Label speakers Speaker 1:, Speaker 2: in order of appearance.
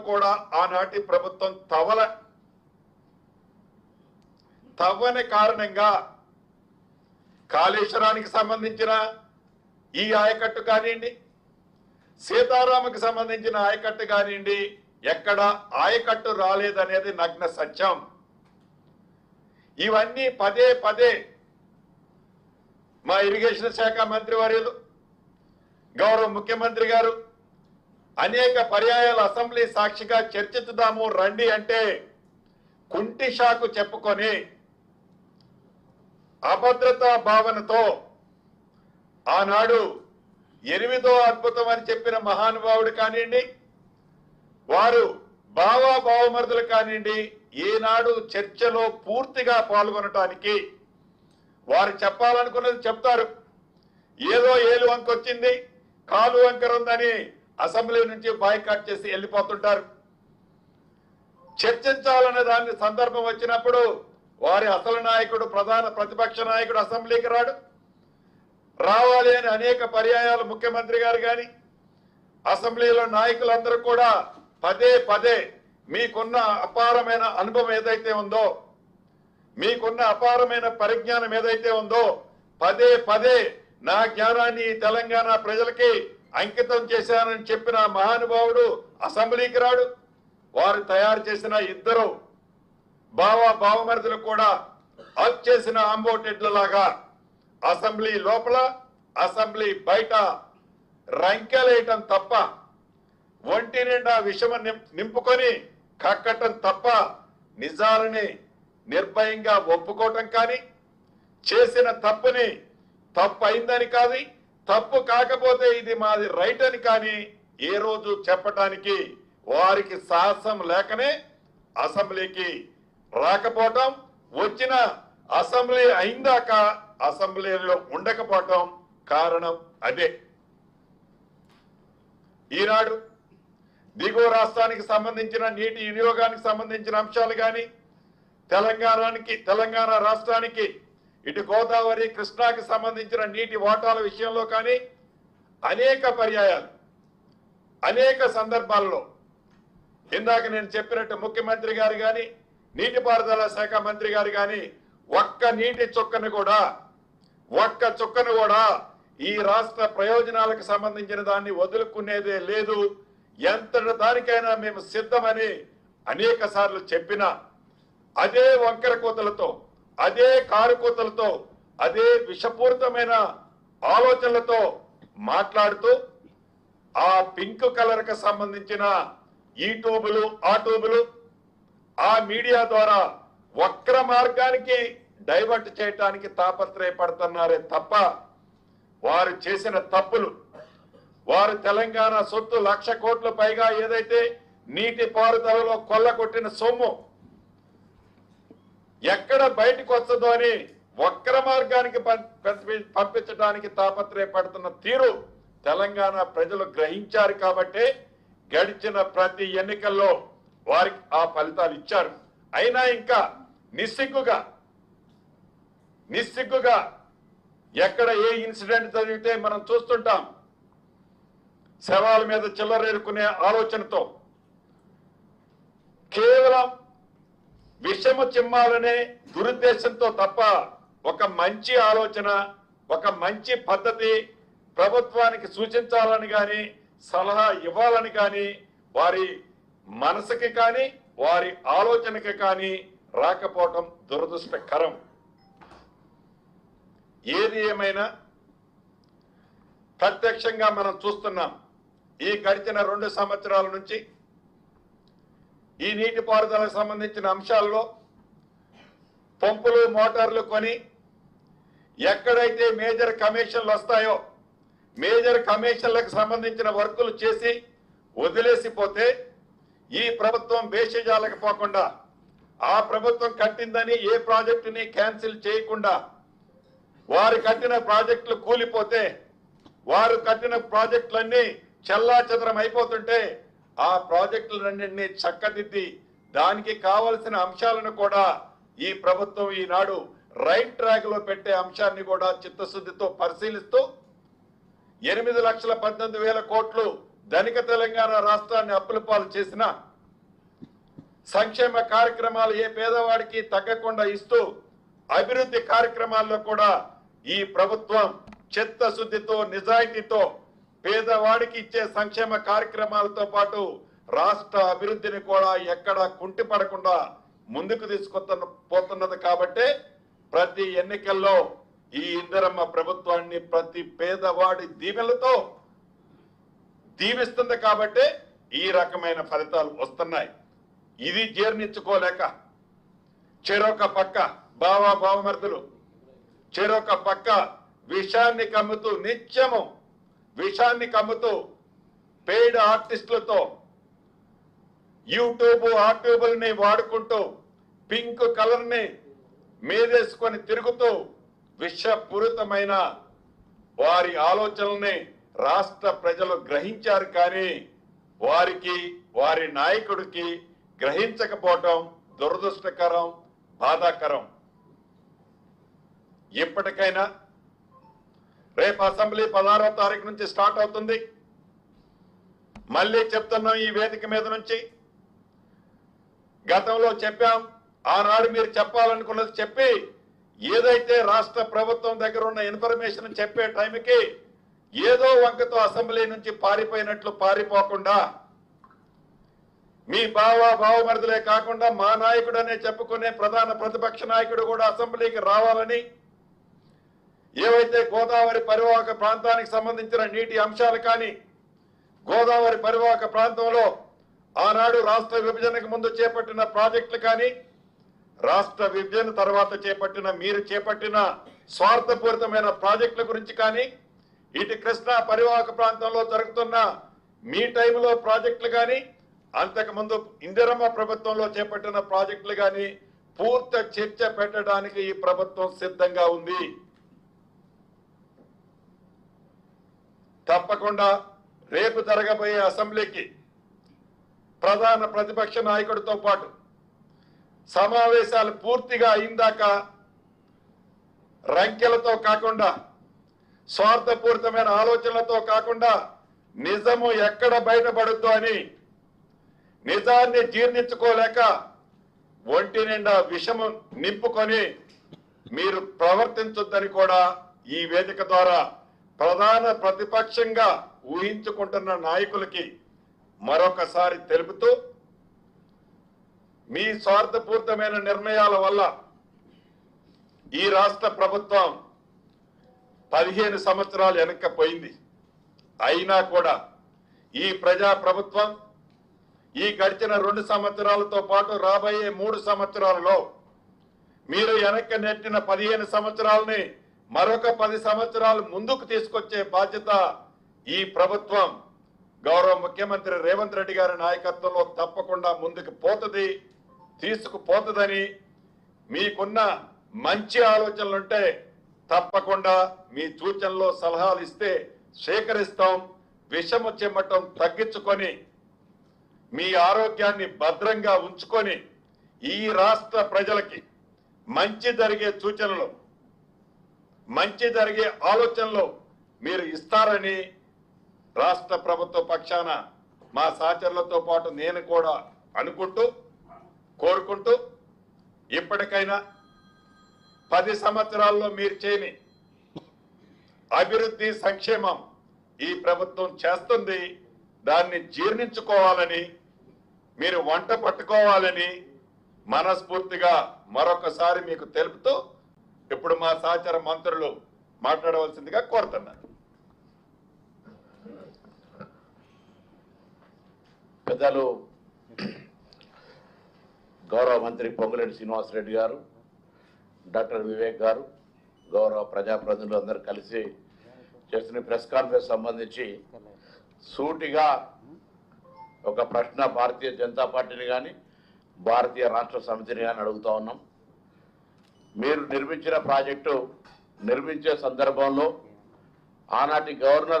Speaker 1: కూడా ఆనాటి ప్రభుత్వం తవ్వని కారణంగా కాళేశ్వరానికి సంబంధించిన ఈ ఆయకట్టు కానివ్వండి, సీతారామకు సంబంధించిన ఆయకట్టు కానివ్వండి, ఎక్కడ ఆయకట్టు రాలేదనేది నగ్న సత్యం. ఇవన్నీ పదే పదే మా ఇరిగేషన్ శాఖ మంత్రి వర్యులు గౌరవ ముఖ్యమంత్రి గారు అనేక పర్యాయాలు అసెంబ్లీ సాక్షిగా చర్చిద్దాము రండి అంటే కుంటి షాకు చెప్పుకొని అభద్రతా భావనతో ఆనాడు 8వ అద్భుతం అని చెప్పిన మహానుభావుడు కానివ్వండి, వారు బావమరుదులు కానివ్వండి, ఈనాడు చర్చలో పూర్తిగా పాల్గొనటానికి వారు చెప్పాలనుకున్నది చెప్తారు. ఏదో ఏలు వంక వచ్చింది, కాలు వంకర ఉందని అసెంబ్లీ నుంచి బాయ్కాట్ చేసి వెళ్ళిపోతుంటారు. చర్చించాలనే దాని సందర్భం వచ్చినప్పుడు వారి అసలు నాయకుడు, ప్రధాన ప్రతిపక్ష నాయకుడు అసెంబ్లీకి రావాలి అని అనేక పర్యాయాలు ముఖ్యమంత్రి గారు కానీ అసెంబ్లీలో నాయకులందరూ కూడా పదే పదే మీకున్న అపారమైన అనుభవం ఏదైతే ఉందో, మీకున్న అపారమైన పరిజ్ఞానం ఏదైతే ఉందో పదే పదే నా జ్ఞానాన్ని తెలంగాణ ప్రజలకి అంకితం చేశానని చెప్పిన మహానుభావుడు అసెంబ్లీకి రాడు. వారు తయారు చేసిన ఇద్దరు బావమరుదులు కూడా హక్ చేసిన ఆంబోటెడ్లలాగా అసెంబ్లీ లోపల అసెంబ్లీ బయట రంకెలేయటం తప్ప, ఒంటి నిండా విషమ నింపుకొని కక్కటం తప్ప నిజాలని నిర్భయంగా ఒప్పుకోవటం కానీ, చేసిన తప్పుని తప్పు అయిందని కాదు, తప్పు కాకపోతే ఇది మాది రైట్ అని కానీ ఏ రోజు చెప్పటానికి వారికి సాహసం లేకనే అసెంబ్లీకి రాకపోవటం, వచ్చిన అసెంబ్లీ అయిందాక అసెంబ్లీలో ఉండకపోవటం కారణం అదే. ఈనాడు దిగువ రాష్ట్రానికి సంబంధించిన నీటి వినియోగానికి సంబంధించిన అంశాలు కానీ, తెలంగాణ రాష్ట్రానికి ఇటు గోదావరి కృష్ణాకి సంబంధించిన నీటి వాటాల విషయంలో కానీ అనేక పర్యాయాలు అనేక సందర్భాల్లో ఇందాక నేను చెప్పినట్టు ముఖ్యమంత్రి గారు కానీ నీటిపారుదల శాఖ మంత్రి గారు కానీ ఒక్క నీటి చుక్కను కూడా ఈ రాష్ట్ర ప్రయోజనాలకు సంబంధించిన దాన్ని వదులుకునేదే లేదు, ఎంతటి దానికైనా మేము సిద్ధమని అనేక సార్లు చెప్పినా అదే వంకర కూతలతో, అదే కారు కూతలతో, అదే విషపూరితమైన ఆలోచనలతో మాట్లాడుతూ ఆ పింక్ కలర్ కి సంబంధించిన ఈ ట్యూబులు ఆ ట్యూబులు ఆ మీడియా ద్వారా వక్ర మార్గానికి డైవర్ట్ చేయడానికి తాపత్రయపడుతున్నారే తప్ప వారు చేసిన తప్పులు, వారు తెలంగాణ సొత్తు 1,00,000 కోట్ల పైగా ఏదైతే నీటి పారుదలలో కొల్లగొట్టిన సొమ్ము ఎక్కడ బయటకు వస్తుందో అని వక్ర మార్గానికి పంపించడానికి తాపత్రయపడుతున్న తీరు తెలంగాణ ప్రజలు గ్రహించారు కాబట్టి గడిచిన ప్రతి ఎన్నికల్లో వారికి ఆ ఫలితాలు ఇచ్చారు. అయినా ఇంకా నిస్సిగ్గుగా ఎక్కడ ఏ ఇన్సిడెంట్ జరిగితే మనం చూస్తుంటాం, శవాల మీద చిల్లరేరుకునే ఆలోచనతో కేవలం విషము చిమ్మాలనే దురుద్దేశంతో తప్ప ఒక మంచి ఆలోచన, ఒక మంచి పద్ధతి ప్రభుత్వానికి సూచించాలని కానీ సలహా ఇవ్వాలని కానీ వారి మనసుకి కానీ వారి ఆలోచనకి కానీ రాకపోవటం దురదృష్టకరం. ఏది ఏమైనా ప్రత్యక్షంగా మనం చూస్తున్నాం, ఈ గడిచిన 2 సంవత్సరాల నుంచి ఈ నీటిపారుదలకు సంబంధించిన అంశాల్లో పంపులు మోటార్లు కొని ఎక్కడైతే మేజర్ కమిషన్లు వస్తాయో మేజర్ కమిషన్లకు సంబంధించిన వర్కులు చేసి వదిలేసిపోతే ఈ ప్రభుత్వం బేషజాలకు పోకుండా ఆ ప్రభుత్వం కట్టిందని ఏ ప్రాజెక్టుని క్యాన్సిల్ చేయకుండా వారు కట్టిన ప్రాజెక్టులు కూలిపోతే వారు కట్టిన ప్రాజెక్టులన్నీ చెల్లాచెదరం అయిపోతుంటే ఆ ప్రాజెక్టులన్నింటినీ చక్కదిద్ది దానికి కావలసిన అంశాలను కూడా ఈ ప్రభుత్వం ఈనాడు రైట్ ట్రాక్ లో పెట్టే అంశాన్ని కూడా చిత్తశుద్ధితో పరిశీలిస్తూ 8,18,000 కోట్లు ధనిక తెలంగాణ రాష్ట్రాన్ని అప్పుల పాలు చేసిన సంక్షేమ కార్యక్రమాలు ఏ పేదవాడికి తగ్గకుండా ఇస్తూ అభివృద్ధి కార్యక్రమాల్లో కూడా ఈ ప్రభుత్వం చిత్తశుద్ధితో నిజాయితీతో పేదవాడికి ఇచ్చే సంక్షేమ కార్యక్రమాలతో పాటు రాష్ట్ర అభివృద్ధిని కూడా ఎక్కడా కుంటిపడకుండా ముందుకు పోతున్నది కాబట్టి ప్రతి ఎన్నికల్లో ఈ ఇందిరమ్మ ప్రభుత్వాన్ని ప్రతి పేదవాడి దీవెనలతో దీవిస్తుంది కాబట్టి ఈ రకమైన ఫలితాలు వస్తున్నాయి. ఇది జీర్ణించుకోలేక చెరొక పక్క బావమరుదులు చెరొక పక్క విషాన్ని కమ్ముతూ నిత్యము విషాన్ని కమ్ముతూ పెయిడ్ ఆర్టిస్టులతో ఆర్ట్యూబుల్ని వాడుకుంటూ పింక్ కలర్ ని మీదేసుకొని తిరుగుతూ విషపూరితమైన వారి ఆలోచనల్ని రాష్ట్ర ప్రజలు గ్రహించారు. కానీ వారికి వారి నాయకుడికి గ్రహించకపోవటం దురదృష్టకరం, బాధాకరం. ఇప్పటికైనా రేపు అసెంబ్లీ 16వ తారీఖు నుంచి స్టార్ట్ అవుతుంది. మళ్ళీ చెప్తున్నాం ఈ వేదిక మీద నుంచి, గతంలో చెప్పాం, ఆనాడు మీరు చెప్పాలనుకున్నది చెప్పి ఏదైతే రాష్ట్ర ప్రభుత్వం దగ్గర ఉన్న ఇన్ఫర్మేషన్ చెప్పే టైంకి ఏదో వంకతో అసెంబ్లీ నుంచి పారిపోయినట్లు పారిపోకుండా మీ బావమరుదులే కాకుండా మా నాయకుడనే చెప్పుకునే ప్రధాన ప్రతిపక్ష నాయకుడు కూడా అసెంబ్లీకి రావాలని, ఏవైతే గోదావరి పరివాహక ప్రాంతానికి సంబంధించిన నీటి అంశాలు కానీ, గోదావరి పరివాహక ప్రాంతంలో ఆనాడు రాష్ట్ర విభజనకు ముందు చేపట్టిన ప్రాజెక్టులు కానీ, రాష్ట్ర విభజన తర్వాత మీరు చేపట్టిన స్వార్థపూరితమైన ప్రాజెక్టుల గురించి కానీ, ఇటు కృష్ణా పరివాహక ప్రాంతంలో జరుగుతున్న మీ టైంలో ప్రాజెక్టులు కానీ, అంతకుముందు ఇందిరమ్మ ప్రభుత్వంలో చేపట్టిన ప్రాజెక్టులు కానీ పూర్తి చర్చ పెట్టడానికి ఈ ప్రభుత్వం సిద్ధంగా ఉంది. తప్పకుండా రేపు జరగబోయే అసెంబ్లీకి ప్రధాన ప్రతిపక్ష నాయకుడితో పాటు సమావేశాలు పూర్తిగా అయిందాక రంకెలతో కాకుండా, స్వార్థపూరితమైన ఆలోచనలతో కాకుండా నిజము ఎక్కడ బయటపడుద్దో అని నిజాన్ని జీర్ణించుకోలేక ఒంటి నిండా విషము నింపుకొని మీరు ప్రవర్తించొద్దని కూడా ఈ వేదిక ద్వారా ప్రధాన ప్రతిపక్షంగా ఊహించుకుంటున్న నాయకులకి మరొకసారి తెలుపుతూ, మీ స్వార్థపూరితమైన నిర్ణయాల వల్ల ఈ రాష్ట్ర ప్రభుత్వం 15 సంవత్సరాలు వెనక్కిపోయింది. అయినా కూడా ఈ ప్రజా ప్రభుత్వం ఈ గడిచిన 2 సంవత్సరాలతో పాటు రాబోయే 3 సంవత్సరాలలో మీరు వెనక్కి నెట్టిన 15 సంవత్సరాలని మరొక 10 సంవత్సరాలు ముందుకు తీసుకొచ్చే బాధ్యత ఈ ప్రభుత్వం గౌరవ ముఖ్యమంత్రి రేవంత్ రెడ్డి గారి నాయకత్వంలో తప్పకుండా ముందుకు తీసుకుపోతుందని, మీకున్న మంచి ఆలోచనలుంటే తప్పకుండా మీ సూచనలో సలహాలు ఇస్తే స్వీకరిస్తాం. విషము చెమ్మటం తగ్గించుకొని మీ ఆరోగ్యాన్ని భద్రంగా ఉంచుకొని ఈ రాష్ట్ర ప్రజలకి మంచి జరిగే సూచనలు, మంచి జరిగే ఆలోచనలు మీరు ఇస్తారని రాష్ట్ర ప్రభుత్వ పక్షాన మా సహచరులతో పాటు నేను కూడా అనుకుంటూ కోరుకుంటూ, ఇప్పటికైనా 10 సంవత్సరాల్లో మీరు చేయని అభివృద్ధి సంక్షేమం ఈ ప్రభుత్వం చేస్తుంది. దాన్ని జీర్ణించుకోవాలని, మీరు వంట పట్టుకోవాలని మనస్ఫూర్తిగా మరొకసారి మీకు తెలుపుతూ ఇప్పుడు మా సహచర మంత్రులు మాట్లాడవలసిందిగా కోరుతున్నారు.
Speaker 2: పెద్దలు గౌరవ మంత్రి పొంగులేటి శ్రీనివాసరెడ్డి గారు, డాక్టర్ వివేక్ గారు, గౌరవ ప్రజాప్రతినిధులు అందరూ కలిసి చేస్తున్న ప్రెస్ కాన్ఫరెన్స్ సంబంధించి సూటిగా ఒక ప్రశ్న భారతీయ జనతా పార్టీని కానీ భారతీయ రాష్ట్ర సమితిని కానీ అడుగుతా ఉన్నాం. మీరు నిర్మించిన ప్రాజెక్టు నిర్మించే సందర్భంలో ఆనాటి గవర్నర్